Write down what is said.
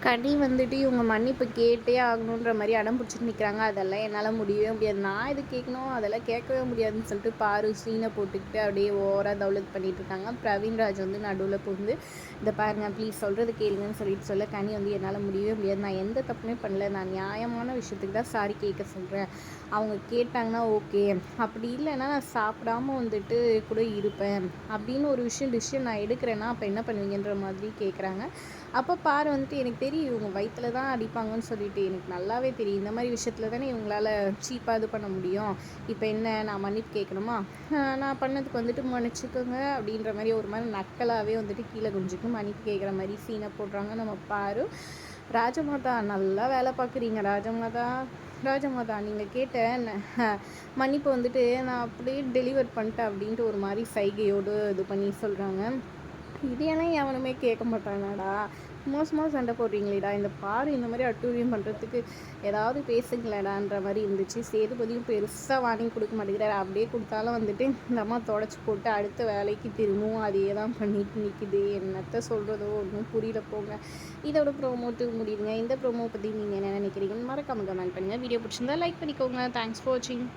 கனி வந்துட்டு இவங்க மன்னிப்பு கேட்டே ஆகணுன்ற மாதிரி அடம் பிடிச்சிட்டு நிற்கிறாங்க. அதெல்லாம் என்னால் முடியவே முடியாது. நான் இது கேட்கணும் அதெல்லாம் கேட்கவே முடியாதுன்னு சொல்லிட்டு பாரு சீனை போட்டுக்கிட்டு அப்படியே ஓவராக தௌலத் பண்ணிகிட்டு இருக்காங்க. பிரவீன்ராஜ் வந்து நடுவில் புகுந்து இந்த பாருங்க ப்ளீஸ் சொல்கிறது கேளுங்கன்னு சொல்லிட்டு சொல்ல கனி வந்து என்னால் முடியவே முடியாது. நான் எந்த தப்புமே பண்ணல. நான் நியாயமான விஷயத்துக்கு தான் சாரி கேட்க சொல்கிறேன். அவங்க கேட்டாங்கன்னா ஓகே, அப்படி இல்லைன்னா நான் சாப்பிடாம வந்துட்டு கூட இருப்பேன் அப்படின்னு ஒரு டிசிஷன் நான் எடுக்கிறேன்னா அப்போ என்ன பண்ணுவீங்கன்ற மாதிரி கேட்குறாங்க. அப்போ பாரு வந்துட்டு எனக்கு தெரியும் இவங்க வயிற்றில் தான் அடிப்பாங்கன்னு சொல்லிட்டு எனக்கு நல்லாவே தெரியும். இந்த மாதிரி விஷயத்தில் தானே இவங்களால சீப்பாக இது பண்ண முடியும். இப்போ என்ன நான் மன்னிப்பு கேட்கணுமா? நான் பண்ணதுக்கு வந்துட்டு மன்னிச்சுக்கோங்க அப்படின்ற மாதிரி ஒரு மாதிரி நக்கலாகவே வந்துட்டு கீழே குஞ்சுக்கு மன்னிப்பு கேட்குற மாதிரி சீனை போடுறாங்க. நம்ம பாரு ராஜமாதா நல்லா வேலை பார்க்குறீங்க ராஜமாதா நீங்கள் கேட்ட மன்னிப்பு வந்துட்டு நான் அப்படியே டெலிவர் பண்ணிட்டேன் அப்படின்ட்டு ஒரு மாதிரி சைகையோடு இது பண்ணி சொல்கிறாங்க. இது ஏன்னா எவனுமே கேட்க மாட்டானாடா, மோசமாக சண்டை போடுறீங்களேடா, இந்த பாரு இந்த மாதிரி அட்டூழியம் பண்ணுறதுக்கு ஏதாவது பேசுங்களேடான்ற மாதிரி இருந்துச்சு. சேதுபதியும் பெருசாக வார்னிங் கொடுக்க மாட்டேங்கிறாரு. அப்படியே கொடுத்தாலும் வந்துட்டு இந்த அம்மா தொடச்சி போட்டு அடுத்த வேலைக்கு திரும்பவும் அதையே தான் பண்ணிட்டு நிற்கிது. என்னத்த சொல்கிறதோ ஒன்றும் புரியல போங்க. இதோட ப்ரோமோட்டு முடியுங்க. இந்த ப்ரோமோ பற்றி நீங்கள் என்ன நினைக்கிறீங்கன்னு மறக்காம கமெண்ட் பண்ணுங்கள். வீடியோ பிடிச்சிருந்தா லைக் பண்ணிக்கோங்க. தேங்க்ஸ் ஃபார் வாட்சிங்.